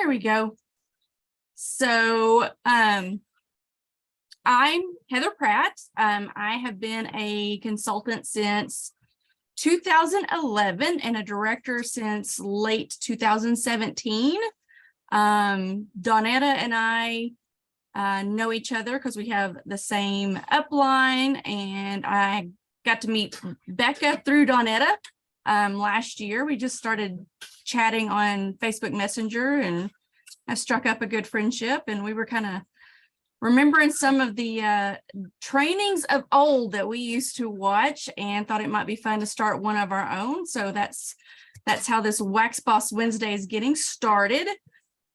There we go. So I'm Heather Pratt. I have been a consultant since 2011 and a director since late 2017. Donetta and I know each other because we have the same upline, and I got to meet Becca through Donetta last year. We just started chatting on Facebook Messenger and I struck up a good friendship, and we were kind of remembering some of the trainings of old that we used to watch and thought it might be fun to start one of our own. So that's how this Wax Boss Wednesday is getting started.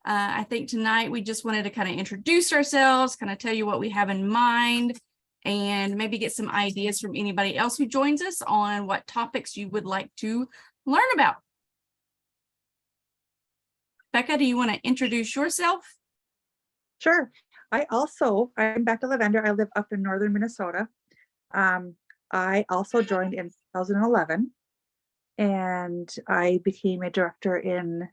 I think tonight we just wanted to kind of introduce ourselves, kind of tell you what we have in mind, and maybe get some ideas from anybody else who joins us on what topics you would like to learn about. Becca, do you want to introduce yourself? Sure. I'm Becca Lavender. I live up in northern Minnesota. I also joined in 2011, and I became a director in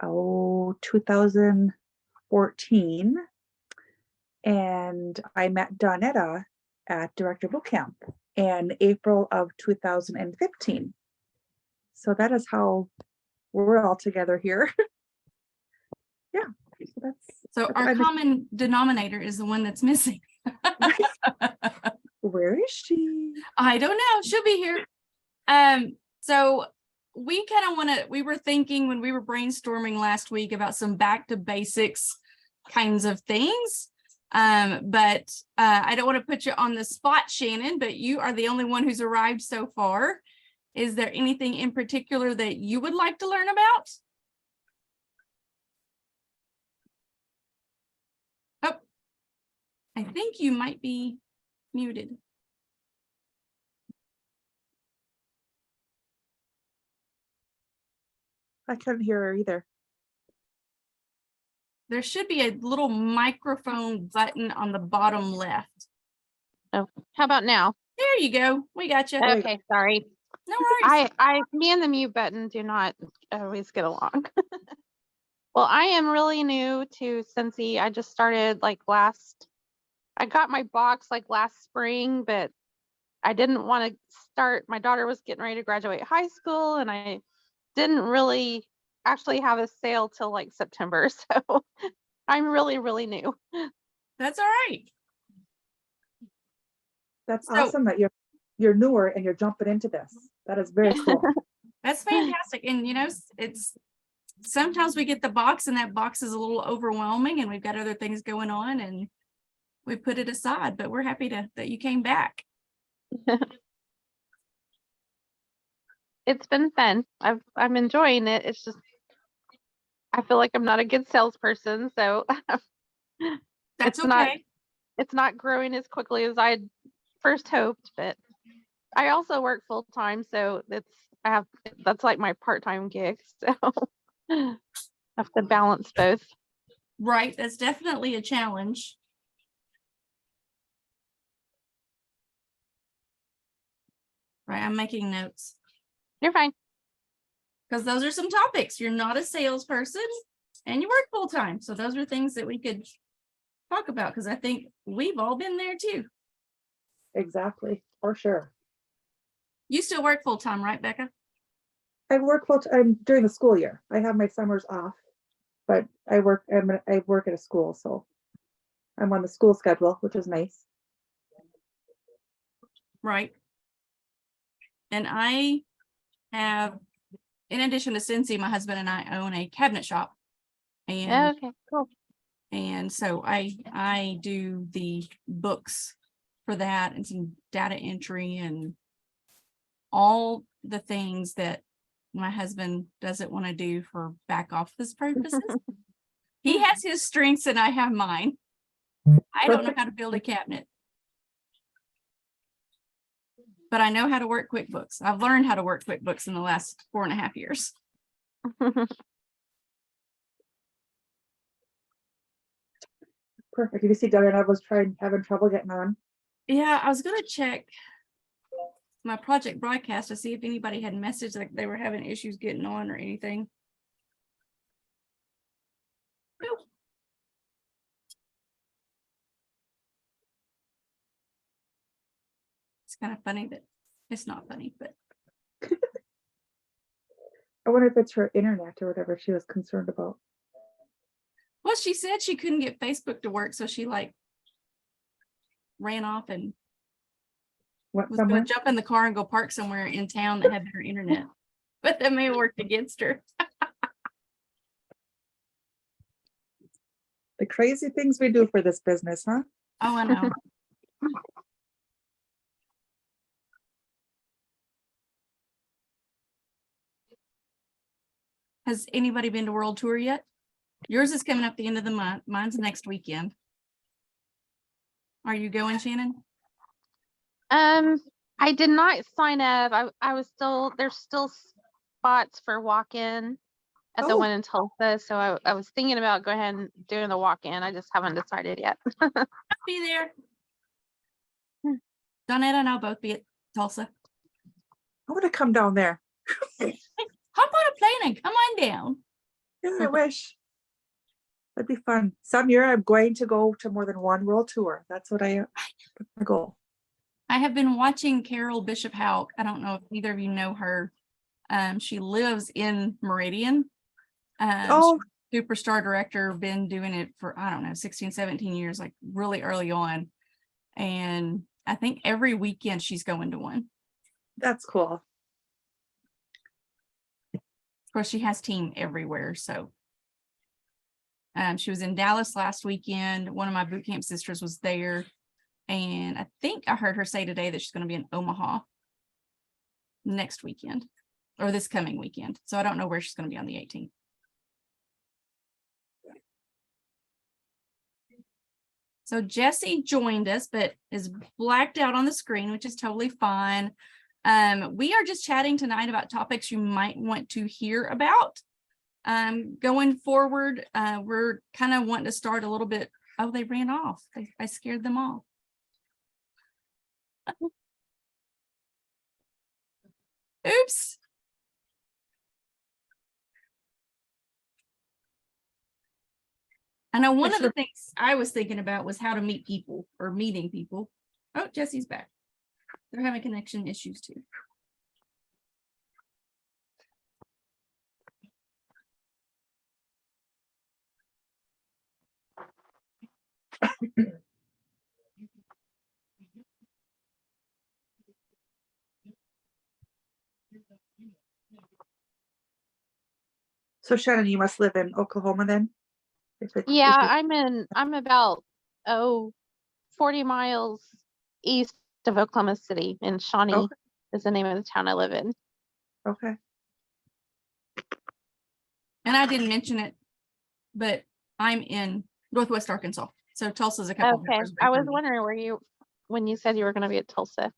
2014. And I met Donetta at Director Boot Camp in April of 2015. So that is how we're all together here. Yeah. So our common denominator is the one that's missing. Where is she? I don't know. She'll be here. So we kind of we were thinking when we were brainstorming last week about some back to basics kinds of things. But I don't want to put you on the spot, Shannon, but you are the only one who's arrived so far. Is there anything in particular that you would like to learn about? Oh, I think you might be muted. I couldn't hear her either. There should be a little microphone button on the bottom left. Oh, how about now? There you go. We got you. Okay, sorry. No worries. Me and the mute button do not always get along. Well, I am really new to Cincy. I just started I got my box last spring, but I didn't want to start. My daughter was getting ready to graduate high school, and I didn't really actually have a sale till September. So I'm really, really new. That's all right. That's awesome that you're newer and you're jumping into this. That is very cool. That's fantastic. And it's sometimes we get the box and that box is a little overwhelming and we've got other things going on and we put it aside, but we're happy that you came back. It's been fun. I'm enjoying it. It's just I feel like I'm not a good salesperson, so that's okay. It's not growing as quickly as I'd first hoped, but I also work full time, so that's like my part-time gig, so I have to balance both. Right, that's definitely a challenge. Right, I'm making notes. You're fine. Because those are some topics. You're not a salesperson and you work full time. So those are things that we could talk about because I think we've all been there too. Exactly, for sure. You still work full time, right, Becca? I work full time during the school year. I have my summers off, but I work at a school, so I'm on the school schedule, which is nice. Right. And I have, in addition to Cincy, my husband and I own a cabinet shop. And okay, cool. And so I do the books for that and some data entry and all the things that my husband doesn't want to do for back office purposes. He has his strengths and I have mine. I don't know how to build a cabinet, but I know how to work QuickBooks. I've learned how to work QuickBooks in the last 4.5 years. Perfect. You see, Donetta was having trouble getting on. Yeah, I was going to check my project broadcast to see if anybody had messaged like they were having issues getting on or anything. kind of funny that it's not funny, but I wonder if it's her internet or whatever she was concerned about. well, she said she couldn't get Facebook to work, so she like ran off and What, was somewhere? going to jump in the car and go park somewhere in town that had better internet. But that may have worked against her. The crazy things we do for this business, huh? Oh, I know. Has anybody been to World Tour yet? Yours is coming up the end of the month. Mine's next weekend. Are you going, Shannon? I did not sign up. I was still, there's still spots for walk-in at the Oh. one in Tulsa. So I was thinking about going ahead and doing the walk-in. I just haven't decided yet. I'll be there. Donetta and I'll both be at Tulsa. I want to come down there. Hop on a plane and come on down. Yeah, I wish. That'd be fun. Some year I'm going to go to more than one world tour. That's what my goal. I have been watching Carol Bishop Houck. I don't know if either of you know her. She lives in Meridian. Oh, Superstar director, been doing it for, I don't know, 16, 17 years, like really early on. And I think every weekend she's going to one. that's cool. Of course, she has team everywhere. So she was in Dallas last weekend. One of my boot camp sisters was there. And I think I heard her say today that she's going to be in Omaha next weekend or this coming weekend. So I don't know where she's going to be on the 18th. So Jesse joined us, but is blacked out on the screen, which is totally fine. We are just chatting tonight about topics you might want to hear about. Going forward, we're kind of wanting to start a little bit. Oh, they ran off. I scared them off. Oops. I know one of the things I was thinking about was how to meet people or meeting people. Oh, Jesse's back. They're having connection issues too. So Shannon, you must live in Oklahoma then? Yeah, I'm about 40 miles east of Oklahoma City, in Shawnee Okay. is the name of the town I live in. Okay. And I didn't mention it, but I'm in Northwest Arkansas. So Tulsa's a couple of Okay. hours away I was from me. wondering when you said you were going to be at Tulsa.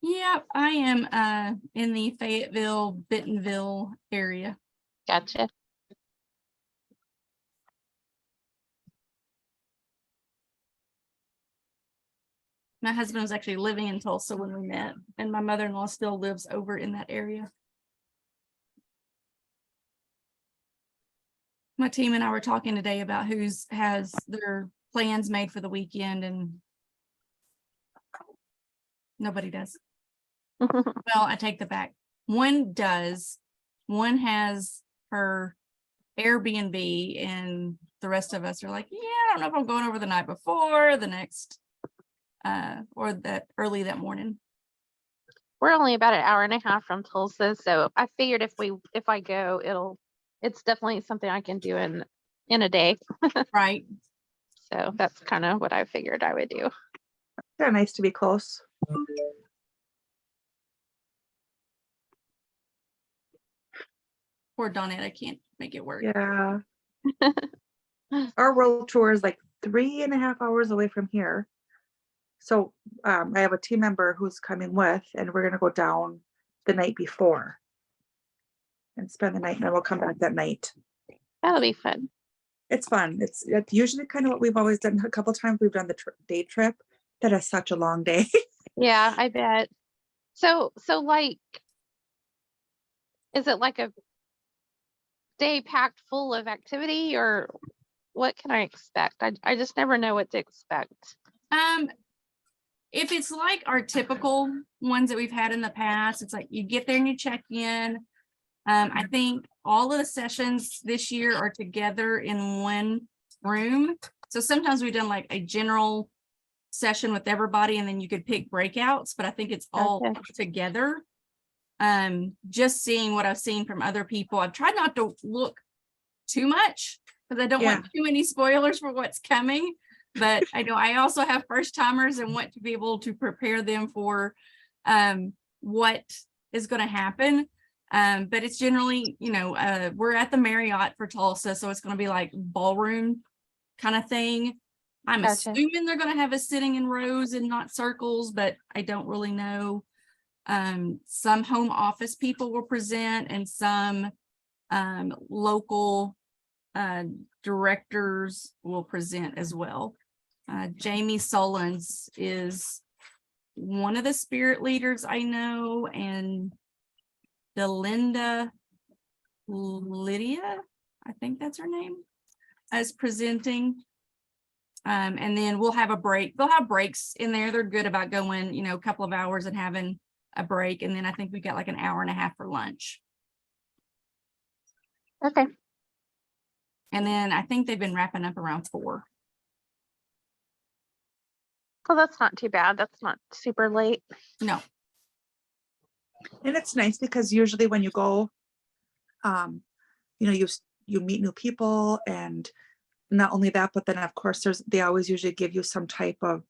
Yeah, I am in the Fayetteville, Bentonville area. Gotcha. My husband was actually living in Tulsa when we met, and my mother-in-law still lives over in that area. My team and I were talking today about who's has their plans made for the weekend, and nobody does. Well, I take that back. One does. One has her Airbnb, and the rest of us are like, yeah, I don't know if I'm going over the night before, the next, or that early that morning. We're only about an hour and a half from Tulsa, so I figured if I go, it's definitely something I can do in a day. Right. So that's kind of what I figured I would do. Yeah, nice to be close. Poor Donetta can't make it work. Yeah. Our world tour is like 3.5 hours away from here. So I have a team member who's coming with, and we're gonna go down the night before and spend the night, and then we'll come back that night. That'll be fun. It's fun. It's usually kind of what we've always done. A couple times we've done the day trip. That is such a long day. Yeah, I bet. So like, is it like a day packed full of activity, or what can I expect? I just never know what to expect. If it's like our typical ones that we've had in the past, it's like you get there and you check in. I think all of the sessions this year are together in one room. So sometimes we've done like a general session with everybody and then you could pick breakouts, but I think it's all Okay. together. Just seeing what I've seen from other people. I've tried not to look too much because I don't want too many spoilers for what's coming. But I know I also have first timers and want to be able to prepare them for what is going to happen. But it's generally, we're at the Marriott for Tulsa, so it's going to be like ballroom kind of thing. I'm Gotcha. assuming they're going to have us sitting in rows and not circles, but I don't really know. Some home office people will present and some local directors will present as well. Jamie Solons is one of the spirit leaders I know, and Lydia, I think that's her name, is presenting. And then we'll have a break. They'll have breaks in there. They're good about going, a couple of hours and having a break. And then I think we got like an hour and a half for lunch. Okay. And then I think they've been wrapping up around 4. Well, that's not too bad. That's not super late. No. And it's nice because usually when you go, you meet new people, and not only that, but then of course they always usually give you some type of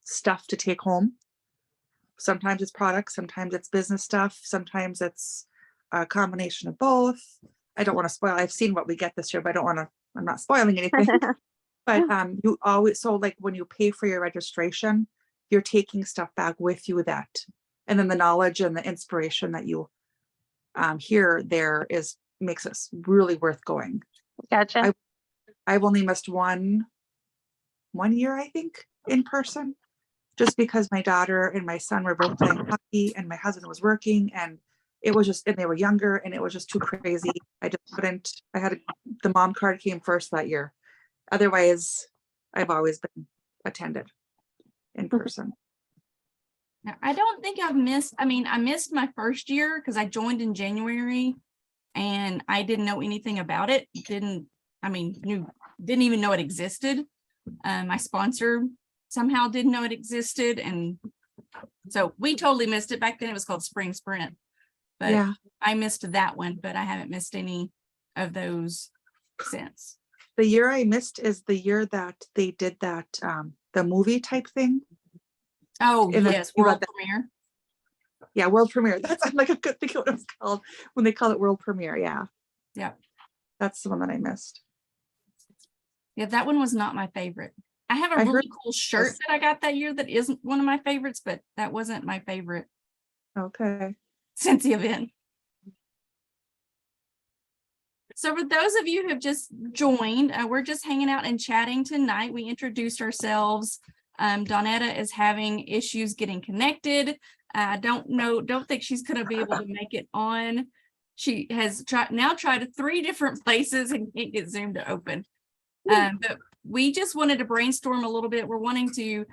stuff to take home. Sometimes it's products, sometimes it's business stuff, sometimes it's a combination of both. I don't want to spoil. I've seen what we get this year, but I'm not spoiling anything. But you always, so like when you pay for your registration, you're taking stuff back with you and then the knowledge and the inspiration that you hear there makes it really worth going. Gotcha. I've only missed one year, I think, in person, just because my daughter and my son were both playing hockey and my husband was working, and it was just, and they were younger, and it was just too crazy. I just couldn't. The mom card came first that year. Otherwise, I've always been attended in person. Now, I don't think I missed my first year because I joined in January and I didn't know anything about it. Didn't even know it existed. My sponsor somehow didn't know it existed. And so we totally missed it. Back then it was called Spring Sprint. But yeah. I missed that one, but I haven't missed any of those since. The year I missed is the year that they did that, the movie type thing. Oh, yes, world premiere. Yeah, world premiere. I'm like, I couldn't think of what it was called when they call it world premiere. Yeah. Yeah. That's the one that I missed. Yeah, that one was not my favorite. I have a really cool shirt that I got that year that isn't one of my favorites, but that wasn't my favorite. Okay. Since the event. So for those of you who have just joined, we're just hanging out and chatting tonight. We introduced ourselves. Donetta is having issues getting connected. Don't think she's going to be able to make it on. She has tried 3 different places and can't get Zoom to open. But we just wanted to brainstorm a little bit. We're wanting to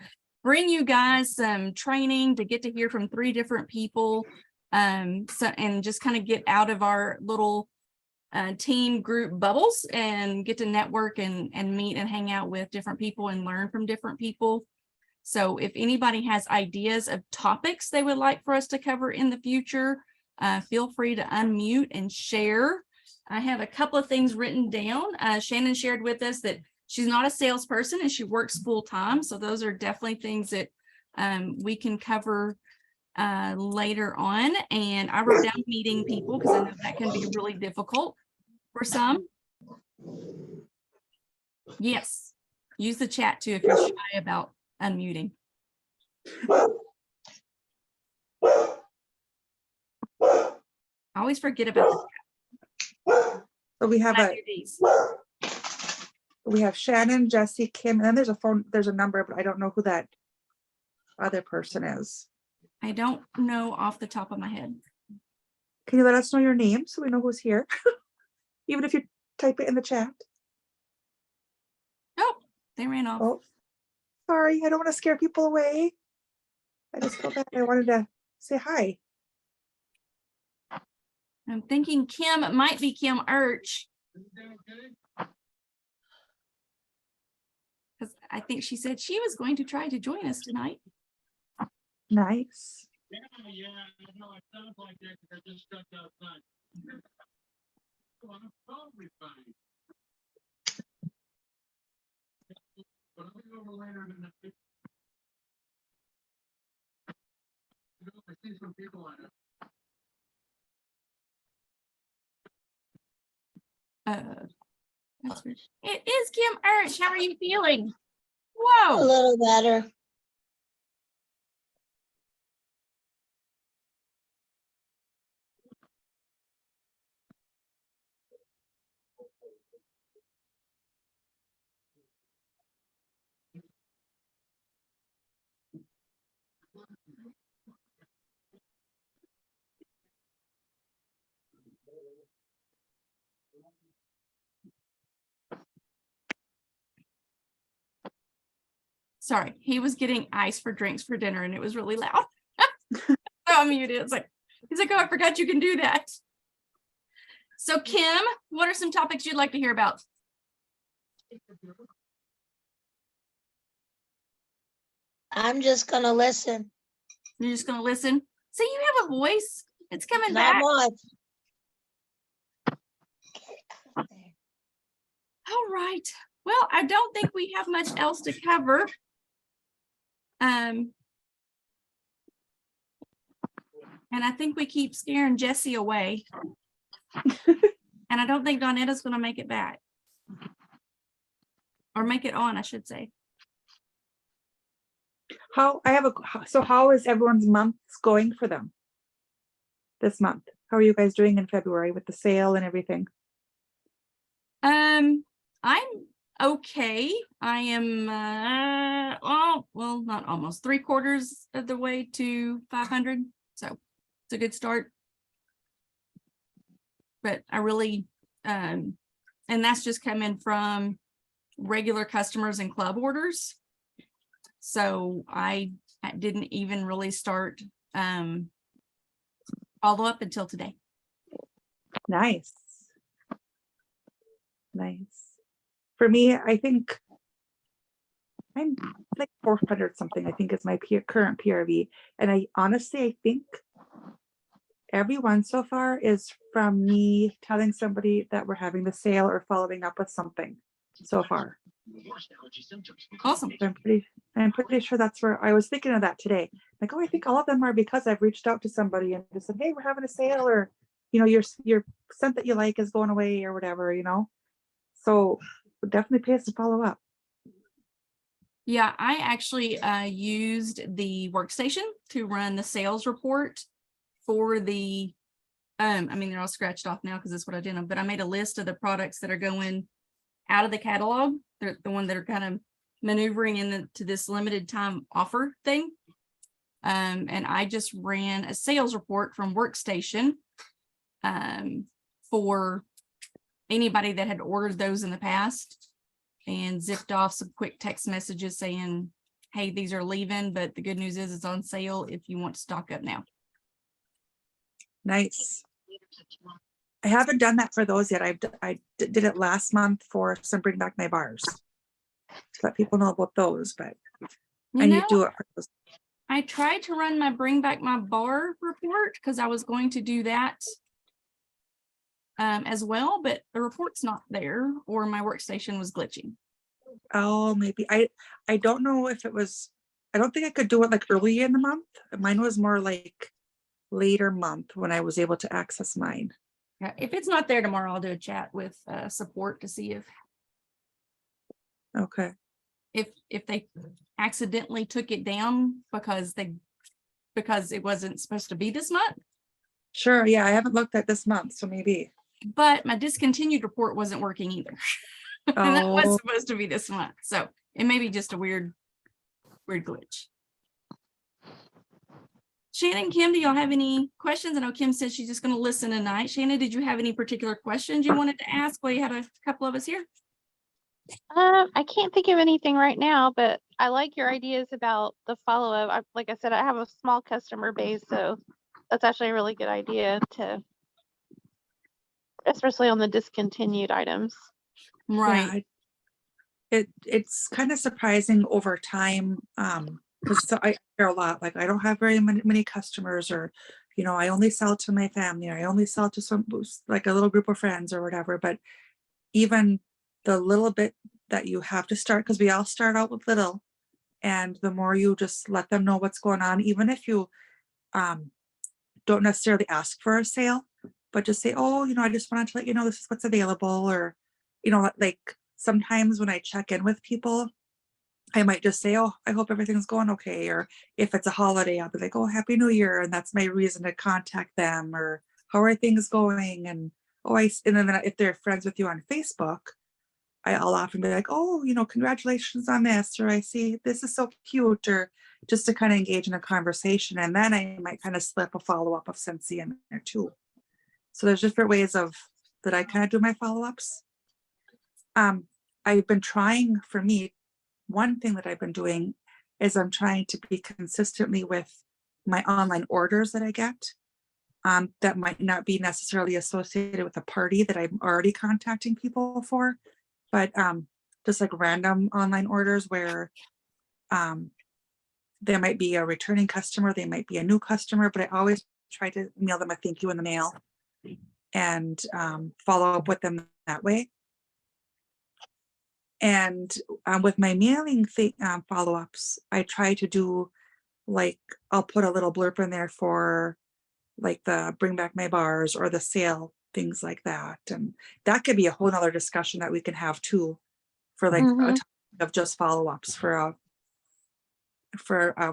bring you guys some training to get to hear from 3 different people. And just kind of get out of our little team group bubbles and get to network and meet and hang out with different people and learn from different people. So if anybody has ideas of topics they would like for us to cover in the future, feel free to unmute and share. I have a couple of things written down. Shannon shared with us that she's not a salesperson and she works full time. So those are definitely things that we can cover later on. And I wrote down meeting people because I know that can be really difficult for some. Yes, use the chat too if you're shy about unmuting. I always forget about the chat. So we have Shannon, Jesse, Kim, and then there's a number, but I don't know who that other person is. I don't know off the top of my head. Can you let us know your name so we know who's here? Even if you type it in the chat. Oh, they ran off. Oh. Sorry, I don't want to scare people away. I just felt that I wanted to say hi. I'm thinking Kim, it might be Kim Urch. Because I think she said she was going to try to join us tonight. Nice. Yeah, no, it sounds like that because I just stepped outside. Oh, I'm totally fine. But I'll be over later in the day. You know, I see some people on it. That's weird. It is Kim Urch. How are you feeling? A Whoa. little better. Sorry, he was getting ice for drinks for dinner and it was really loud. So I muted. It's like, he's like, oh, I forgot you can do that. So Kim, what are some topics you'd like to hear about? I'm just gonna listen. You're just going to listen. See, you have a voice. It's coming Not back. much. All right. Well, I don't think we have much else to cover. And I think we keep scaring Jesse away. And I don't think Donetta's going to make it back. Or make it on, I should say. How is everyone's months going for them this month? How are you guys doing in February with the sale and everything? I'm okay. I am well, not almost 3/4 of the way to 500. So it's a good start. But I really and that's just coming from regular customers and club orders. So I didn't even really start follow up until today. Nice. For me, I think I'm like 400 something, I think is my current PRV. And I think everyone so far is from me telling somebody that we're having the sale or following up with something so far. Awesome. I'm pretty sure that's where I was thinking of that today. Like, oh, I think all of them are because I've reached out to somebody and just said, hey, we're having a sale, or, you know, your scent that you like is going away or whatever, you know? So it definitely pays to follow up. Yeah, I actually used the workstation to run the sales report for the, I mean, they're all scratched off now because that's what I did, but I made a list of the products that are going out of the catalog. They're the one that are kind of maneuvering into this limited time offer thing. And I just ran a sales report from workstation for anybody that had ordered those in the past, and zipped off some quick text messages saying, hey, these are leaving, but the good news is it's on sale if you want to stock up now. Nice. I haven't done that for those yet. I did it last month for some Bring Back My Bars to let people know about those, but I need to do it for those. I tried to run my Bring Back My Bar report because I was going to do that as well, but the report's not there, or my workstation was glitching. Oh, maybe I don't know if it was. I don't think I could do it like early in the month. Mine was more like later month when I was able to access mine. Yeah, if it's not there tomorrow, I'll do a chat with support to see Okay. if they accidentally took it down because it wasn't supposed to be this month. Sure. Yeah, I haven't looked at this month, so maybe. But my discontinued report wasn't working either. And that was supposed to be this month. So it may be just a weird glitch. Shannon, Kim, do y'all have any questions? I know Kim said she's just going to listen tonight. Shannon, did you have any particular questions you wanted to ask while you had a couple of us here? I can't think of anything right now, but I like your ideas about the follow-up. Like I said, I have a small customer base, so that's actually a really good idea to, especially on the discontinued items. Right. Yeah, it's kind of surprising over time, because I hear a lot, like, I don't have very many customers, or, I only sell to my family, or I only sell to some, like, a little group of friends or whatever. But even the little bit that you have to start, because we all start out with little, and the more you just let them know what's going on, even if you don't necessarily ask for a sale, but just say, oh, I just wanted to let you know this is what's available. Or, like, sometimes when I check in with people, I might just say, oh, I hope everything's going okay. Or if it's a holiday, I'll be like, oh, Happy New Year. And that's my reason to contact them. Or how are things going? And, and then if they're friends with you on Facebook, I'll often be like, oh, congratulations on this. Or I see this is so cute. Or just to kind of engage in a conversation. And then I might kind of slip a follow-up of Scentsy in there too. So there's different ways that I kind of do my follow-ups. I've been trying, for me, one thing that I've been doing is I'm trying to be consistently with my online orders that I get, that might not be necessarily associated with a party that I'm already contacting people for, but just like random online orders where there might be a returning customer, they might be a new customer, but I always try to mail them a thank you in the mail and follow up with them that way. And with my mailing follow-ups, I try to do, like, I'll put a little blurb in there for, like, the bring back my bars or the sale, things like that. And that could be a whole nother discussion that we can have too, for like a topic of just follow-ups for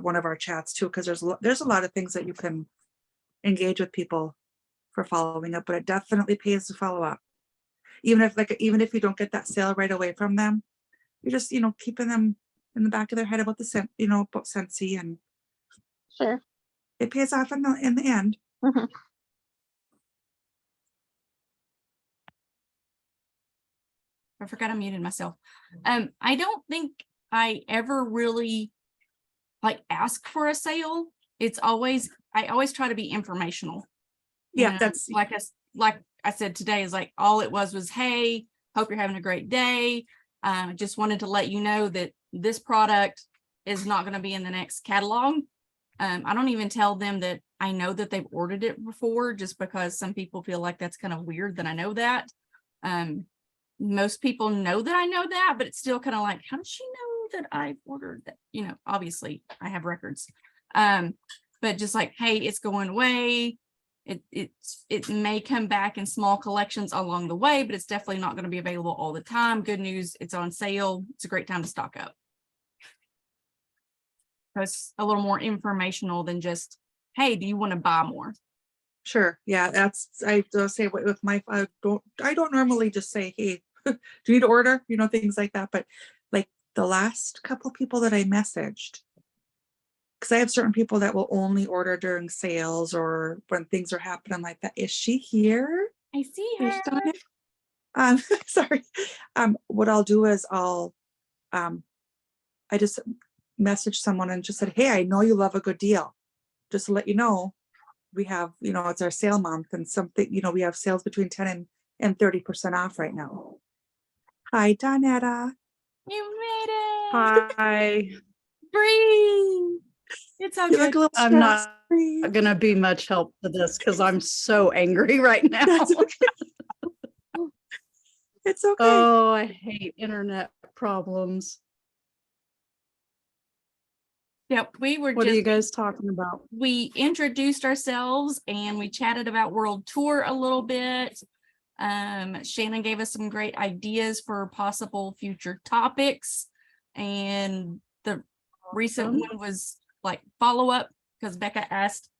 one of our chats too, because there's a lot of things that you can engage with people for following up, but it definitely pays to follow up. Even if you don't get that sale right away from them, you're just, keeping them in the back of their head about about Scentsy, and Sure. it pays off in the end. Mhm. I forgot I muted myself. I don't think I ever really like ask for a sale. I always try to be informational. Yeah, that's like I said today, is like, all it was, hey, hope you're having a great day. Just wanted to let you know that this product is not going to be in the next catalog. I don't even tell them that I know that they've ordered it before, just because some people feel like that's kind of weird that I know that. Most people know that I know that, but it's still kind of like, how does she know that I've ordered that? Obviously I have records. But just like, hey, it's going away. It may come back in small collections along the way, but it's definitely not going to be available all the time. Good news, it's on sale. It's a great time to stock up. So it's a little more informational than just, hey, do you want to buy more? sure. Yeah, I do say with my, I don't normally just say, hey, do you need to order, things like that. But like the last couple people that I messaged, because I have certain people that will only order during sales or when things are happening like that. Is she here? I see There's her. Donna. Sorry. What I'll do is I just messaged someone and just said, hey, I know you love a good deal. Just to let you know, we have, it's our sale month, and something, we have sales between 10 and 30% off right now. Hi, Donetta. You made it. Hi, Breathe. It's all You good. look a little I'm not stressed. Breathe. gonna be much help to this because I'm so angry right now. That's okay. It's okay. Oh, I hate internet problems. Yep, we were What are you just, guys talking about? we introduced ourselves and we chatted about World Tour a little bit. Shannon gave us some great ideas for possible future topics, and the recent Awesome. one was like follow up, because Becca asked,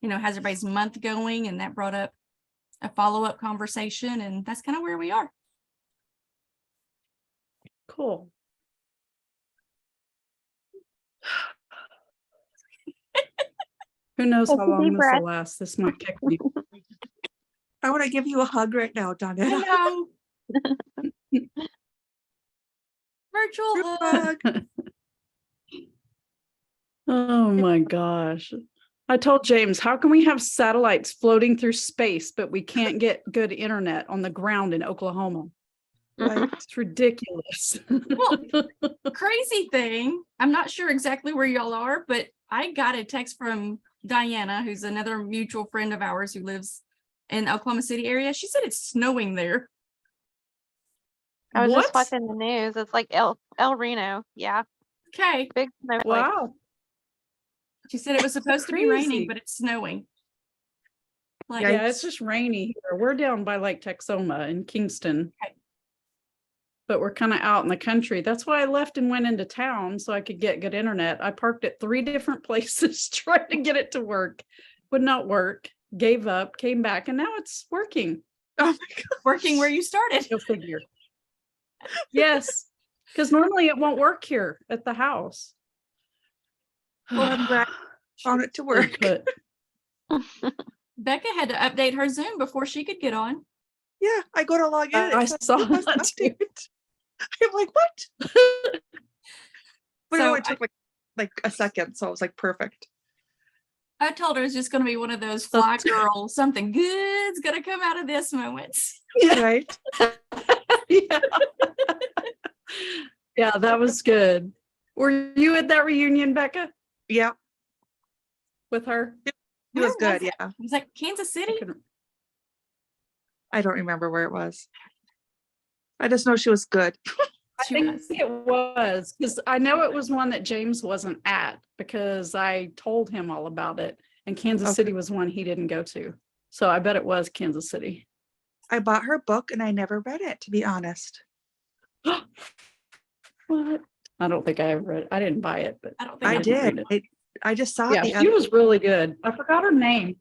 how's everybody's month going, and that brought up a follow-up conversation, and that's kind of where we are. Cool. Who knows Take how a long deep this breath. will last? This might kick me. I want to give you a hug right now, Donetta. Hello. Virtual Group hug. hug. Oh my gosh. I told James, how can we have satellites floating through space, but we can't get good internet on the ground in Oklahoma? Right. It's ridiculous. Crazy thing. I'm not sure exactly where y'all are, but I got a text from Diana, who's another mutual friend of ours who lives in Oklahoma City area. She said it's snowing there. I was just What? watching the news. It's like El Reno. Yeah, Okay. big snowflake. Wow. She said it was supposed to be raining, Crazy. but it's snowing. Like, Yeah, it's just rainy here. We're down by Lake Texoma in Kingston. Okay. But we're kind of out in the country. That's why I left and went into town so I could get good internet. I parked at 3 different places trying to get it to work. Would not work. Gave up, came back, and now it's working. Oh my God. working where you started. Go figure. Yes, because normally it won't work here at the house. Well, I'm glad found it to work. But Becca had to update her Zoom before she could get on. Yeah, I go to log in. I it says saw it wasn't that too. updated. I'm like, what? But it So only took like a second, so it was like perfect. I told her it's just going to be one of those fly girl, something good's going to come out of this moments. Right? yeah. Yeah, that was good. Were you at that reunion, Becca, Yeah, with her? it was Where good. it? Yeah, It was like Kansas City. I don't remember where it was. I just know she was good. I She think was. it was because I know it was one that James wasn't at because I told him all about it, and Kansas Okay. City was one he didn't go to. So I bet it was Kansas City. I bought her book and I never read it, to be honest. What? I don't think I ever read it. I didn't buy it, but I don't think I didn't read did. it. I just saw Yeah, it. she was really good. I forgot her name.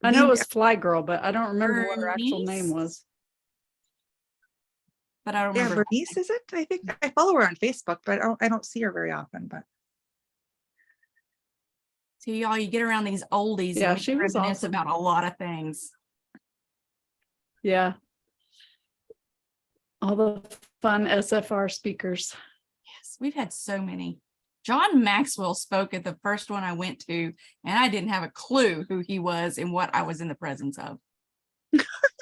I know it The- was Fly Girl, but I don't remember what her actual name Bernice? was. But I don't Yeah, remember. Bernice, is it? I think I follow her on Facebook, but I don't see her very often. But So y'all, you get around these oldies. Yeah, and she we was reminisce awesome. about a lot of things. Yeah. All the fun SFR speakers. Yes, we've had so many. John Maxwell spoke at the first one I went to, and I didn't have a clue who he was and what I was in the presence of.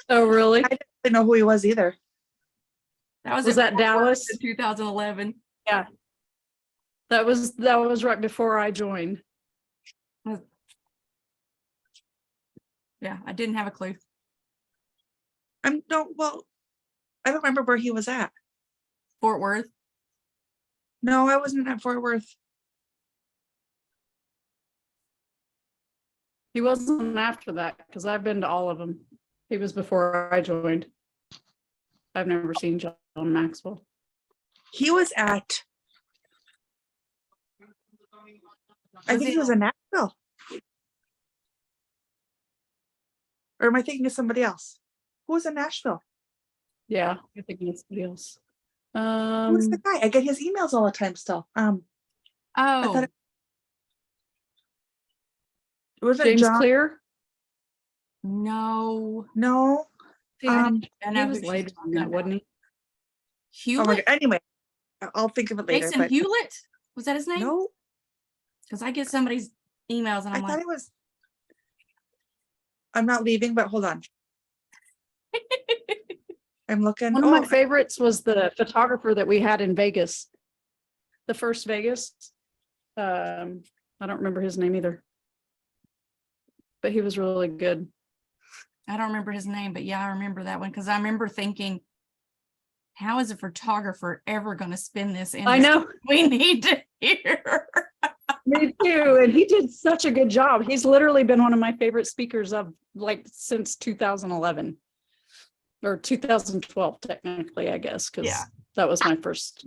Oh, really? I didn't know who he was either. That was Was at that Dallas? in 2011. Yeah. That was right before I joined. Yeah, I didn't have a clue. I don't remember where he was at. Fort Worth. No, I wasn't at Fort Worth. He wasn't after that because I've been to all of them. He was before I joined. I've never seen John Maxwell. He was at, I Was think he- he was in Nashville. Or am I thinking of somebody else? Who was in Nashville? Yeah, I think it's somebody else. Who's the guy? I get his emails all the time still. I Oh, thought it was James John. Clear. no. No. He, I Um, know he who was she's later on talking that, about. wasn't he? Oh my God. Hewlett? Anyway, I'll think of it later. Jason But Hewlett? Was that his name? no, Because I get somebody's emails and I I'm thought like, it was. I'm not leaving, but hold on. I'm looking. One of my Oh, favorites was the photographer that we had in Vegas. The first Vegas. I don't remember his name either. But he was really good. I don't remember his name, but yeah, I remember that one because I remember thinking, how is a photographer ever going to spin this in? I know. We need to hear. Me too. And he did such a good job. He's literally been one of my favorite speakers of like since 2011 or 2012, technically, I guess, because Yeah. that was my first.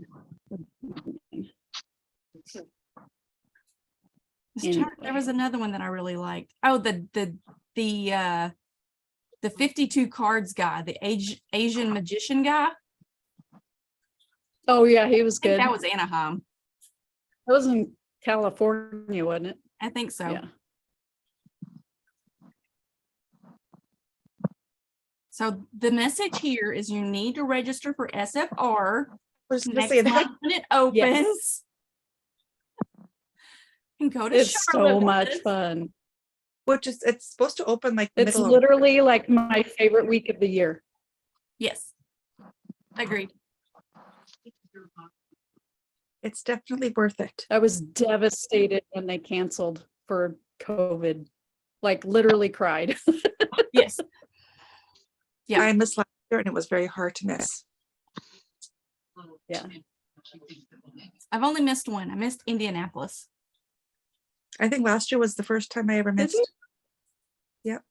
There was another one that I really liked. Oh, the 52 cards guy, the Asian magician guy. Oh, yeah, he was I think good. that was Anaheim. That was in California, wasn't it? I think so. Yeah. So the message here is you need to register for SFR was just gonna next say that. month when it opens. And go to It's so Charlotte much with us. fun. Which is, it's supposed to open like the It's middle of, literally like my favorite week of the year. Yes. Agreed. it's definitely worth it. I was devastated when they canceled for COVID, like literally cried. Yes. Yeah. I missed last year and it was very hard to miss. Yeah. I've only missed one. I missed Indianapolis. I think last year was the first time I ever Did you? missed. Yep.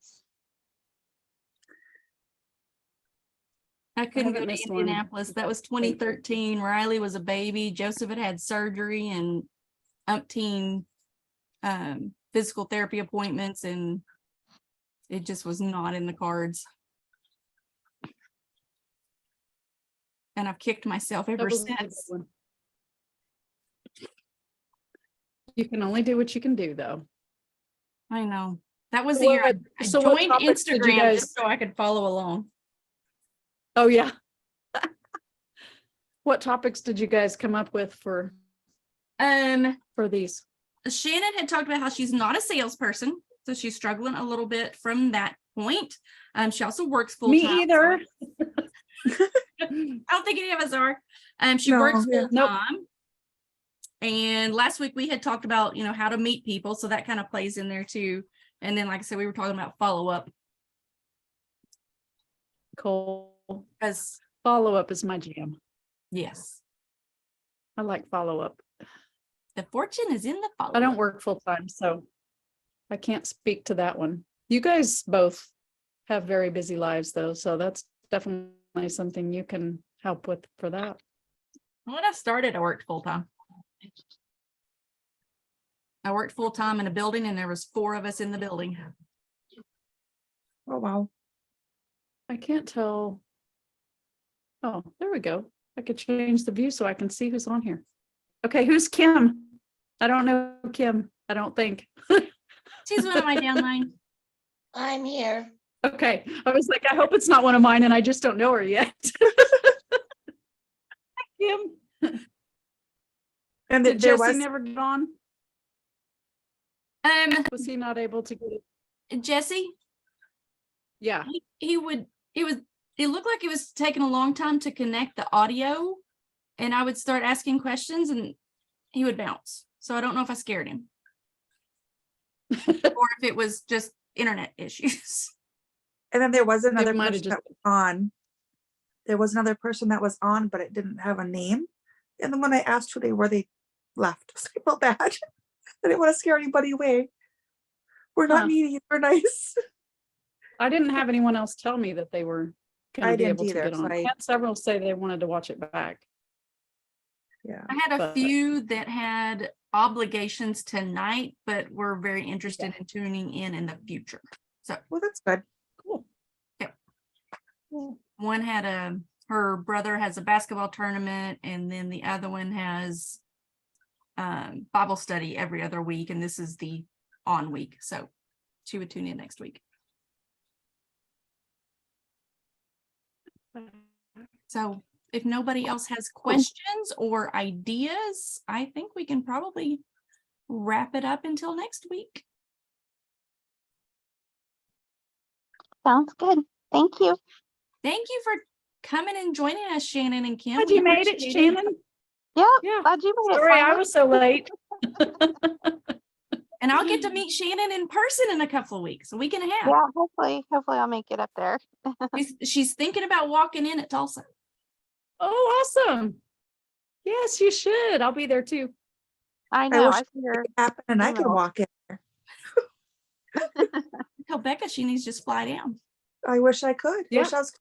I couldn't go haven't to missed one. Indianapolis. That was 2013. Riley was a baby. Joseph had surgery and umpteen physical therapy appointments, and it just was not in the cards. And I've kicked myself That ever was a good since. one. You can only do what you can do, though. I know. That was So the year what- I so what joined topics did you Instagram guys- just so I could follow along. Oh, yeah. What topics did you guys come up with for these? Shannon had talked about how she's not a salesperson, so she's struggling a little bit from that point. She also works full time. Me either. I don't think any of us are. She No, works yeah. full Nope. time. And last week we had talked about, how to meet people, so that kind of plays in there too. And then, like I said, we were talking about follow up, Cool. because Follow up is my jam. yes, I like follow up. the fortune is in the follow. I don't work full time, so I can't speak to that one. You guys both have very busy lives, though, so that's definitely something you can help with for that. When I started, I worked full time. I worked full time in a building, and there was 4 of us in the building. Oh, wow. I can't tell. Oh, there we go. I could change the view so I can see who's on here. Okay, who's Kim? I don't know Kim, I don't think. She's one of my downline. I'm here. Okay, I was like, I hope it's not one of mine and I just don't know her yet. Kim, And did there Jesse was, never get on? Was he not able to get it? Jesse, Yeah, it looked like it was taking a long time to connect the audio, and I would start asking questions and he would bounce. So I don't know if I scared him or if it was just internet issues. and then there was another might have person just- that was on. There was another person that was on, but it didn't have a name. And then when I asked who they were, they left. So I felt bad. I didn't want to scare anybody away. We're not Huh. needy, we're nice. I didn't have anyone else tell me that they were I gonna be didn't able to either, get so on. I I- had several say they wanted to watch it back. Yeah. I had a But- few that had obligations tonight, but were very interested in tuning in the future. So Well, that's good. Cool. Yep. Cool. one had her brother has a basketball tournament, and then the other one has Bible study every other week, and this is the on week. So she would tune in next week. So if nobody else has questions or ideas, I think we can probably wrap it up until next week. Sounds good. Thank you. Thank you for coming and joining us, Shannon and Kim. Glad We you made it, appreciate Shannon. Yeah, Yeah. glad you made it. Sorry, I finally. was so late. And I'll get to meet Shannon in person in a couple of weeks, a week and a half. Yeah, hopefully I'll make it up there. She's thinking about walking in at Tulsa. Oh, awesome. Yes, you should. I'll be there too. I know. wish I see her. It happened and I could Email. walk in there. Tell Becca she needs to just fly down. I wish I could. Yeah. Wish I was,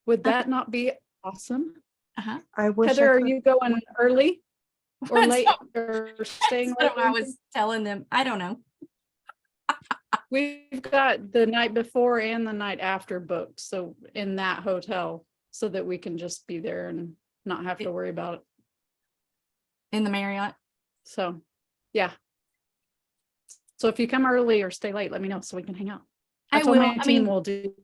Would that not be awesome? Uh-huh. I wish Heather, I are could. you going early or That's late not- or staying That's late? what I was telling them. I don't know. We've got the night before and the night after booked, so in that hotel, so that we can just be there and not have to worry about it. In the Marriott. So, yeah. So if you come early or stay late, let me know so we can hang out. I told will. my I team mean, we'll do.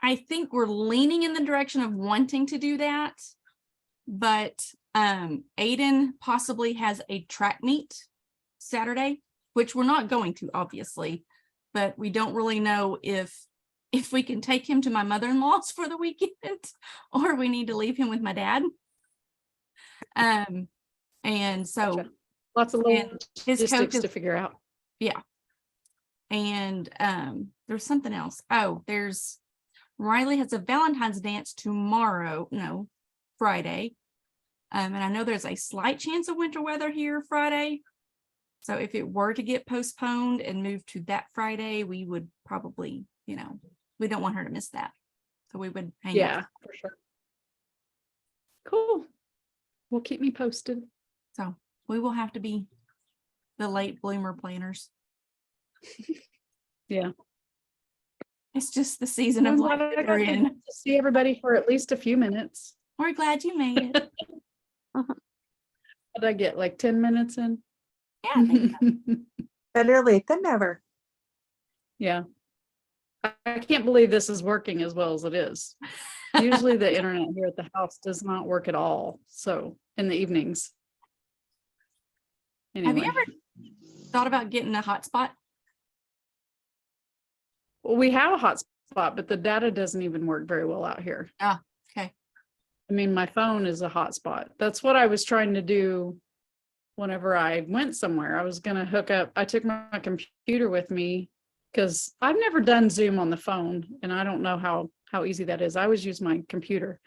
I think we're leaning in the direction of wanting to do that. but Aiden possibly has a track meet Saturday, which we're not going to, obviously, but we don't really know if we can take him to my mother-in-law's for the weekend or we need to leave him with my dad. And so Gotcha. Lots of and his coach logistics is, to figure out. and there's something else. Oh, there's Riley has a Valentine's dance tomorrow, no, Friday. And I know there's a slight chance of winter weather here Friday. So if it were to get postponed and moved to that Friday, we would probably, we don't want her to miss that. So we would hang out. Yeah, for sure. Cool. Well, keep me posted. So we will have to be the late bloomer planners. Yeah. It's just the season of I'm life glad I that got we're in. to see everybody for at least a few minutes. We're glad you made it. Did I get like 10 minutes in? Yeah, I think so. Better late than never. Yeah. I can't believe this is working as well as it is. Usually the internet here at the house does not work at all. So in the evenings. Have you Anyway, ever thought about getting a hotspot? well, we have a hotspot, but the data doesn't even work very well out here. Okay. I mean, my phone is a hotspot. That's what I was trying to do whenever I went somewhere. I was going to hook up. I took my computer with me because I've never done Zoom on the phone and I don't know how easy that is. I always use my computer.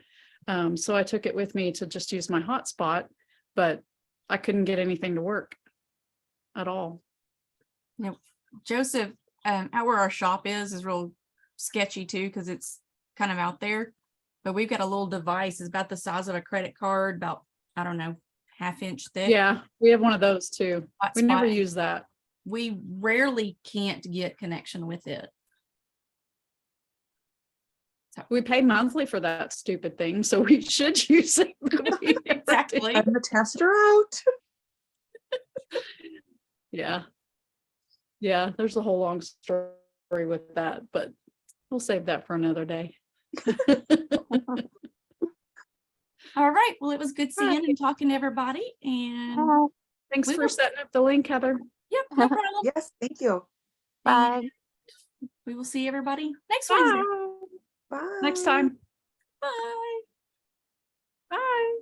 So I took it with me to just use my hotspot, but I couldn't get anything to work at all. Joseph, out where our shop is real sketchy too, because it's kind of out there. But we've got a little device, it's about the size of a credit card, about, I don't know, 1/2 inch thick. Yeah, we have one of those too. We never hotspot. use that. We rarely can't get connection with it. We pay monthly for that stupid thing, so we should use it. Exactly. And the tester out. Yeah. Yeah, there's a whole long story with that, but we'll save that for another day. All right. Well, it was good All right. seeing and talking to everybody. And Thanks We for will- setting up the link, Heather. yep, no problem. Yes, thank you. Bye. And we will see everybody next Wednesday. Bye. Next time. Bye. Bye.